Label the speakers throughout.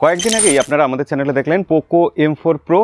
Speaker 1: কয়েকদিন আগেই আপনারা আমাদের চ্যানেলে দেখলেন পোকো M4 Pro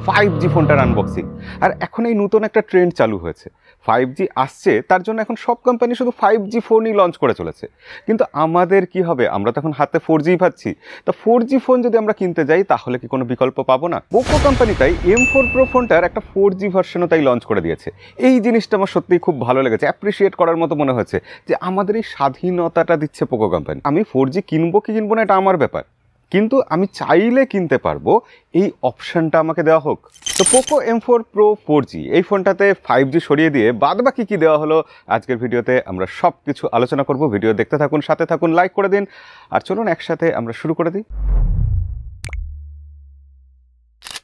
Speaker 1: 5G ফোনটার আনবক্সিং। আর এখন এই নতুন একটা ট্রেন্ড চালু হয়েছে, 5G আসছে, তার জন্য এখন সব কোম্পানি শুধু 5G ফোনই লঞ্চ করে চলেছে। কিন্তু আমাদের কি হবে? আমরা তো এখন হাতে 4G পাচ্ছি। তো 4G ফোন যদি আমরা কিনতে যাই তাহলে কি কোনো বিকল্প পাবো না? পোকো কোম্পানি তাই M4 Pro ফোনটার একটা 4G ভার্সনও তাই লঞ্চ করে দিয়েছে। এই জিনিসটা আমার সত্যিই খুব ভালো লেগেছে, অ্যাপ্রিসিয়েট করার মতো মনে হয়েছে যে আমাদের এই স্বাধীনতাটা দিচ্ছে পোকো কোম্পানি। আমি 4G কিনবো কি কিনবো না এটা আমার ব্যাপার, কিন্তু আমি চাইলে কিনতে পারবো, এই অপশানটা আমাকে দেওয়া হোক। তো পোকো M4 Pro 4G এই ফোনটাতে 5G সরিয়ে দিয়ে বাদ বাকি কী দেওয়া হলো আজকের ভিডিওতে আমরা সব কিছু আলোচনা করব। ভিডিও দেখতে থাকুন, সাথে থাকুন, লাইক করে দিন, আর চলুন একসাথে আমরা শুরু করে দিই।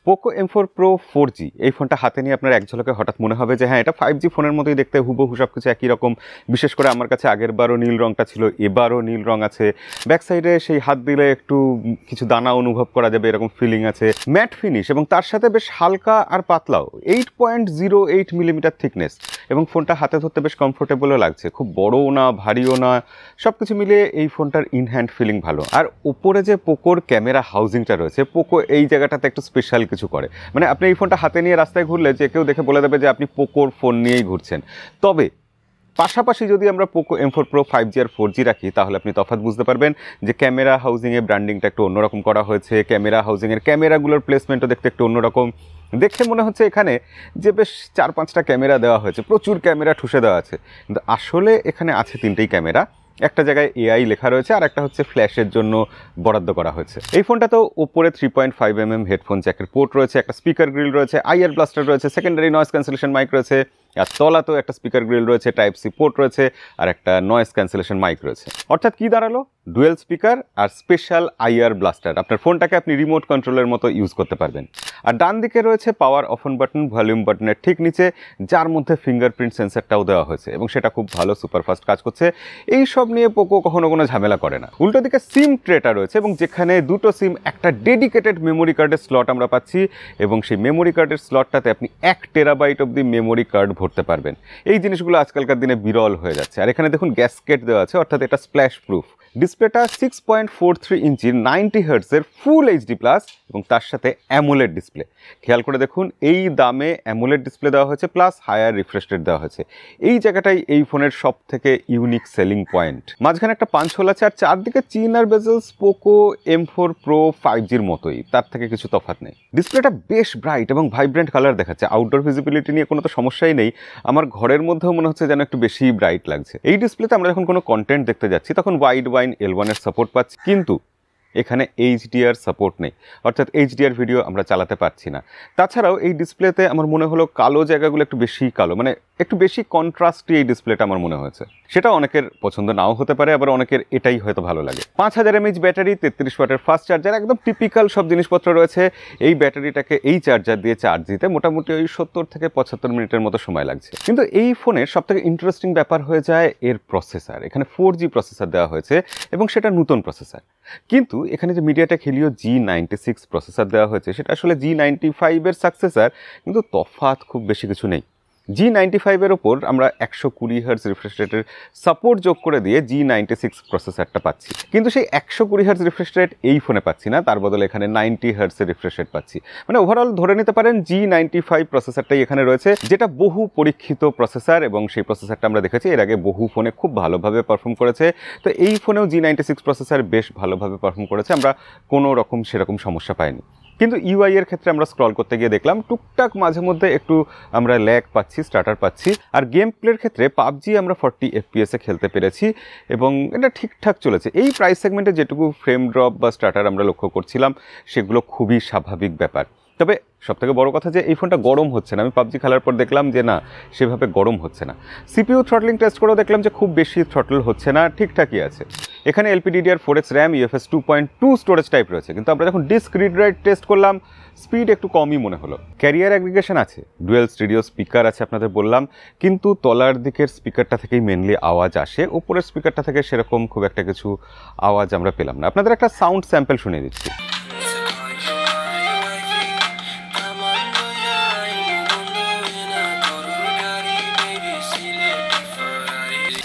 Speaker 1: পোকো M4 Pro 4G এই ফোনটা হাতে নিয়ে আপনার এক ঝলকে হঠাৎ মনে হবে যে হ্যাঁ, এটা 5G ফোনের মতোই দেখতে, হুবহু সব কিছু একই রকম। বিশেষ করে আমার কাছে আগের বারও নীল রঙটা ছিল, এবারও নীল রং আছে। ব্যাক সাইডে সেই হাত দিলে একটু কিছু দানা অনুভব করা যাবে এরকম ফিলিং আছে। ম্যাট ফিনিশ এবং তার সাথে বেশ হালকা আর পাতলাও, 8.08 মিলিমিটার থিকনেস, এবং ফোনটা হাতে ধরতে বেশ কমফোর্টেবলও লাগছে। খুব বড়ও না, ভারীও না, সব কিছু মিলিয়ে এই ফোনটার ইন হ্যান্ড ফিলিং ভালো। আর উপরে যে পোকোর ক্যামেরা হাউজিংটা রয়েছে, পোকো এই জায়গাটাতে একটু স্পেশাল কিছু করে। মানে আপনি এই ফোনটা হাতে নিয়ে রাস্তায় ঘুরলে যে কেউ দেখে বলে দেবে যে আপনি পোকোর ফোন নিয়েই ঘুরছেন। তবে পাশাপাশি যদি আমরা পোকো M4 Pro 5G আর 4G রাখি তাহলে আপনি তফাৎ বুঝতে পারবেন যে ক্যামেরা হাউজিংয়ে ব্র্যান্ডিংটা একটু অন্যরকম করা হয়েছে। ক্যামেরা হাউজিংয়ের ক্যামেরাগুলোর প্লেসমেন্টও দেখতে একটু অন্যরকম। দেখে মনে হচ্ছে এখানে যে বেশ 4-5টা ক্যামেরা দেওয়া হয়েছে, প্রচুর ক্যামেরা ঠুসে দেওয়া আছে, কিন্তু আসলে এখানে আছে 3টেই ক্যামেরা। একটা জায়গায় AI লেখা রয়েছে আর একটা হচ্ছে ফ্ল্যাশের জন্য বরাদ্দ করা হয়েছে। এই ফোনটাতেও উপরে 3.5mm হেডফোন জ্যাকের পোর্ট রয়েছে, একটা স্পিকার গ্রিল রয়েছে, IR ব্লাস্টার রয়েছে, সেকেন্ডারি নয়েজ ক্যান্সেলেশন মাইক রয়েছে, আর তলাতেও একটা স্পিকার গ্রিল রয়েছে, Type-C পোর্ট রয়েছে, আর একটা নয়েজ ক্যান্সেলেশন মাইক রয়েছে। অর্থাৎ কি দাঁড়ালো? ডুয়েল স্পিকার আর স্পেশাল IR ব্লাস্টার। আপনার ফোনটাকে আপনি রিমোট কন্ট্রোলের মতো ইউজ করতে পারবেন। আর ডান দিকে রয়েছে power of on button volume বাটনের ঠিক নিচে, যার মধ্যে ফিঙ্গারপ্রিন্ট সেন্সারটাও দেওয়া হয়েছে এবং সেটা খুব ভালো সুপারফাস্ট কাজ করছে। এই সব নিয়ে পোকো কখনো কোনো ঝামেলা করে না। উল্টো দিকে সিম ট্রেটা রয়েছে এবং যেখানে দুটো সিম, একটা ডেডিকেটেড মেমোরি কার্ডের স্লট আমরা পাচ্ছি, এবং সেই মেমোরি কার্ডের স্লটটাতে আপনি 1 terabyte of the memory card ভরতে পারবেন। এই জিনিসগুলো আজকালকার দিনে বিরল হয়ে যাচ্ছে। আর এখানে দেখুন গ্যাসকেট দেওয়া আছে, অর্থাৎ এটা স্প্ল্যাশ প্রুফ। ডিসপ্লেটা 6.43 ইঞ্চির 90 হার্টজের ফুল HD প্লাস এবং তার সাথে অ্যামোলেড ডিসপ্লে। খেয়াল করে দেখুন এই দামে অ্যামোলেড ডিসপ্লে দেওয়া হয়েছে প্লাস হায়ার রিফ্রেশ রেট দেওয়া হয়েছে। এই জায়গাটাই এই ফোনের সব থেকে ইউনিক সেলিং পয়েন্ট। মাঝখানে একটা পাঞ্চ হোল আছে আর চারদিকে চিন আর বেজেলস পোকো M4 Pro 5Gর মতোই, তার থেকে কিছু তফাৎ নেই। ডিসপ্লেটা বেশ ব্রাইট এবং ভাইব্রেন্ট কালার দেখাচ্ছে। আউটডোর ভিজিবিলিটি নিয়ে কোনো তো সমস্যাই নেই, আমার ঘরের মধ্যেও মনে হচ্ছে যেন একটু বেশি ব্রাইট লাগছে। এই ডিসপ্লেতে আমরা যখন কোনো কন্টেন্ট দেখতে যাচ্ছি তখন ওয়াইড ওয়াইন L1 এর সাপোর্ট পাচ্ছি, কিন্তু এখানে HDR সাপোর্ট নেই, অর্থাৎ HDR ভিডিও আমরা চালাতে পারছি না। তাছাড়াও এই ডিসপ্লেতে আমার মনে হলো কালো জায়গাগুলো একটু বেশি কালো, মানে একটু বেশি কন্ট্রাস্টই এই ডিসপ্লেটা আমার মনে হয়েছে। সেটা অনেকের পছন্দ নাও হতে পারে, আবার অনেকের এটাই হয়তো ভালো লাগে। 5000 mAh ব্যাটারি, 33 ওয়াটের ফাস্ট চার্জার, একদম টিপিক্যাল সব জিনিসপত্র রয়েছে। এই ব্যাটারিটাকে এই চার্জার দিয়ে চার্জ দিতে মোটামুটি ওই 70 থেকে 75 মিনিটের মতো সময় লাগছে। কিন্তু এই ফোনের সবথেকে ইন্টারেস্টিং ব্যাপার হয়ে যায় এর প্রসেসর। এখানে 4G প্রসেসর দেওয়া হয়েছে এবং সেটা নতুন প্রসেসর। কিন্তু এখানে যে মিডিয়াটেক হেলিও G96 প্রসেসর দেওয়া হয়েছে সেটা আসলে G95 এর সাকসেসর, কিন্তু তফাৎ খুব বেশি কিছু নেই। G95 এর ওপর আমরা 120 হার্টজ রিফ্রেশ রেটের সাপোর্ট যোগ করে দিয়ে G96 প্রসেসরটা পাচ্ছি, কিন্তু সেই 120 হার্টজ রিফ্রেশ রেট এই ফোনে পাচ্ছি না, তার বদলে এখানে 90 হার্টজের রিফ্রেশ রেট পাচ্ছি। মানে ওভারঅল ধরে নিতে পারেন G95 প্রসেসরটাই এখানে রয়েছে, যেটা বহু পরীক্ষিত প্রসেসর এবং সেই প্রসেসরটা আমরা দেখেছি এর আগে বহু ফোনে খুব ভালোভাবে পারফর্ম করেছে। তো এই ফোনেও G96 প্রসেসর বেশ ভালোভাবে পারফর্ম করেছে, আমরা কোনো রকম সেরকম সমস্যা পাইনি। কিন্তু UI এর ক্ষেত্রে আমরা স্ক্রল করতে গিয়ে দেখলাম টুকটাক মাঝে মধ্যে একটু আমরা ল্যাগ পাচ্ছি, স্টার্টার পাচ্ছি। আর গেম প্লের ক্ষেত্রে PUBG আমরা 40 FPS এ খেলতে পেরেছি এবং এটা ঠিকঠাক চলেছে। এই প্রাইস সেগমেন্টে যেটুকু ফ্রেম ড্রপ বা স্টার্টার আমরা লক্ষ্য করছিলাম সেগুলো খুবই স্বাভাবিক ব্যাপার। তবে সবথেকে বড় কথা যে এই ফোনটা গরম হচ্ছে না। আমি PUBG খেলার পর দেখলাম যে না, সেভাবে গরম হচ্ছে না। CPU থ্রটলিং টেস্ট করেও দেখলাম যে খুব বেশি থ্রটল হচ্ছে না, ঠিকঠাকই আছে। এখানে LPDDR4X RAM, UFS 2.2 storage type রয়েছে, কিন্তু আমরা যখন ডিস্ক রিড রাইট টেস্ট করলাম স্পিড একটু কমই মনে হলো। ক্যারিয়ার অ্যাগ্রিগেশন আছে, ডুয়েল স্টিরিও স্পিকার আছে আপনাদের বললাম, কিন্তু তলার দিকের স্পিকারটা থেকেই মেনলি আওয়াজ আসে, উপরের স্পিকারটা থেকে সেরকম খুব একটা কিছু আওয়াজ আমরা পেলাম না। আপনাদের একটা সাউন্ড স্যাম্পল শুনিয়ে দিচ্ছি।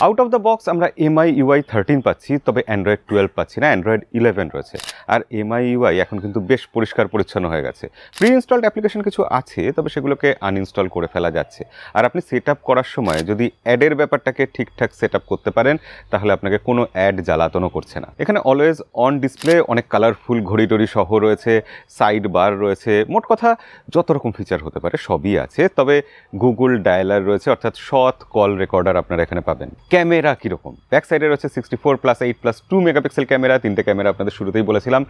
Speaker 1: আউট অফ দ্য বক্স আমরা MI UI 13 পাচ্ছি, তবে Android 12 পাচ্ছি না, Android 11 রয়েছে। আর MI UI এখন কিন্তু বেশ পরিষ্কার পরিচ্ছন্ন হয়ে গেছে। প্রি ইনস্টলড অ্যাপ্লিকেশন কিছু আছে, তবে সেগুলোকে আনইনস্টল করে ফেলা যাচ্ছে। আর আপনি সেট আপ করার সময় যদি অ্যাডের ব্যাপারটাকে ঠিকঠাক সেট আপ করতে পারেন, তাহলে আপনাকে কোনো অ্যাড জ্বালাতনও করছে না। এখানে অলওয়েজ অন ডিসপ্লে, অনেক কালারফুল ঘড়ি টড়ি সহ রয়েছে, সাইড বার রয়েছে, মোট কথা যত রকম ফিচার হতে পারে সবই আছে। তবে গুগল ডায়ালার রয়েছে, অর্থাৎ সৎ কল রেকর্ডার আপনারা এখানে পাবেন। ক্যামেরা কীরকম? ব্যাক সাইডে রয়েছে 64+8+2 মেগাপিক্সেল ক্যামেরা, 3টে ক্যামেরা আপনাদের শুরুতেই বলেছিলাম।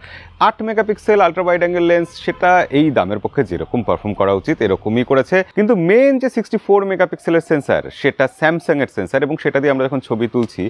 Speaker 1: 8 megapixel ultra wide angle lens, সেটা এই দামের পক্ষে যেরকম পারফর্ম করা উচিত এরকমই করেছে। কিন্তু মেন যে 64 মেগাপিক্সেলের সেন্সার, সেটা স্যামসাংয়ের সেন্সার, এবং সেটা দিয়ে আমরা যখন ছবি তুলছি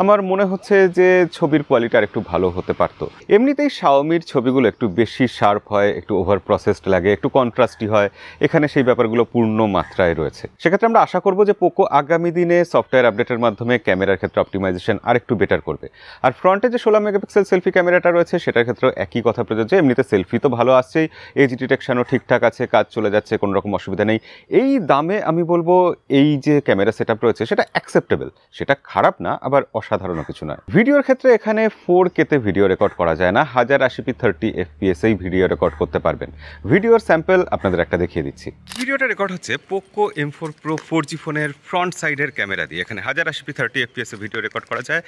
Speaker 1: আমার মনে হচ্ছে যে ছবির কোয়ালিটি আর একটু ভালো হতে পারতো। এমনিতেই শাওমির ছবিগুলো একটু বেশি শার্প হয়, একটু ওভার প্রসেসড লাগে, একটু কন্ট্রাস্টি হয়। এখানে সেই ব্যাপারগুলো পূর্ণ মাত্রায় রয়েছে। সেক্ষেত্রে আমরা আশা করব যে পোকো আগামী দিনে সফটওয়্যার আপডেটের মাধ্যমে ক্যামেরার ক্ষেত্রে অপটিমাইজেশন আর একটু বেটার করবে। আর ফ্রন্টে যে 16 মেগাপিক্সেল সেলফি ক্যামেরাটা রয়েছে, সেটার ক্ষেত্রেও একই কথা প্রযোজ্য। এমনিতে সেলফি তো ভালো আসছেই, এজ ডিটেকশনও ঠিকঠাক আছে, কাজ চলে যাচ্ছে, কোনো রকম অসুবিধা নেই। এই দামে আমি বলবো এই যে ক্যামেরা সেট আপ রয়েছে সেটা অ্যাকসেপ্টেবল, সেটা খারাপ না, আবার অসাধারণ কিছু নয়। ভিডিওর ক্ষেত্রে এখানে 4K-তে ভিডিও রেকর্ড করা যায় না, 1080p 30 fps-এই ভিডিও রেকর্ড করতে পারবেন। ভিডিওর স্যাম্পল আপনাদের একটা দেখিয়ে দিচ্ছি। ভিডিওটা রেকর্ড হচ্ছে পোকো M4 Pro 4G ফোনের ফ্রন্ট সাইডের ক্যামেরা দিয়ে। এখানে 1080p 30 fps-এ ভিডিও রেকর্ড করা যায়,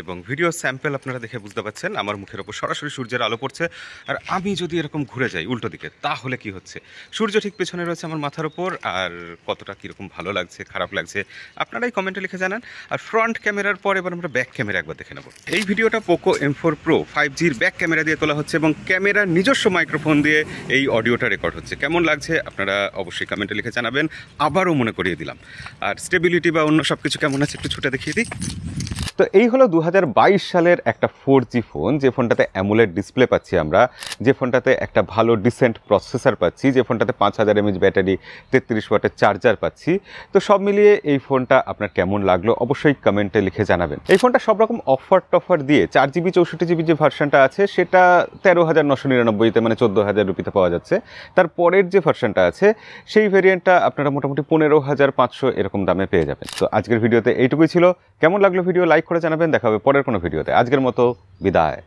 Speaker 1: এবং ভিডিও স্যাম্পল আপনারা দেখে বুঝতে পারছেন আমার মুখের ওপর সরাসরি সূর্যের আলো পড়ছে। আর আমি যদি এরকম ঘুরে যাই উল্টো দিকে, তাহলে কি হচ্ছে? সূর্য ঠিক পেছনে রয়েছে আমার মাথার ওপর, আর কতটা কীরকম ভালো লাগছে খারাপ লাগছে আপনারাই কমেন্টে লিখে জানান। আর ফ্রন্ট ক্যামেরার পর এবার আমরা ব্যাক ক্যামেরা একবার দেখে নেব। এই ভিডিওটা পোকো M4 Pro 5Gর ব্যাক ক্যামেরা দিয়ে তোলা হচ্ছে, এবং ক্যামেরার নিজস্ব মাইক্রোফোন দিয়ে এই অডিওটা রেকর্ড হচ্ছে। কেমন লাগছে আপনারা অবশ্যই কমেন্টে লিখে জানাবেন। আবারও মনে করিয়ে দিলাম। আর স্টেবিলিটি বা অন্য সব কিছু কেমন আছে একটু ছুটে দেখিয়ে দিই। তো এই হলো 2022 সালের একটা 4G ফোন, যে ফোনটাতে অ্যামোলেড ডিসপ্লে পাচ্ছি আমরা, যে ফোনটাতে একটা ভালো ডিসেন্ট প্রসেসর পাচ্ছি, যে ফোনটাতে 5000 mAh ব্যাটারি, 33 ওয়াটের চার্জার পাচ্ছি। তো সব মিলিয়ে এই ফোনটা আপনার কেমন লাগলো অবশ্যই কমেন্টে লিখে জানাবেন। এই ফোনটা সব রকম অফার দিয়ে 4GB 64GB যে ভার্সনটা আছে সেটা 13,999-তে, মানে 14,000 রুপিতে পাওয়া যাচ্ছে। তারপরের যে ভার্সনটা আছে সেই ভেরিয়েন্টটা আপনারা মোটামুটি 15,500 এরকম দামে পেয়ে যাবেন। তো আজকের ভিডিওতে এইটুকুই ছিল। কেমন লাগলো ভিডিও লাইক করে জানাবেন। দেখা হবে পরের কোনো ভিডিওতে। আজকের মতো বিদায়।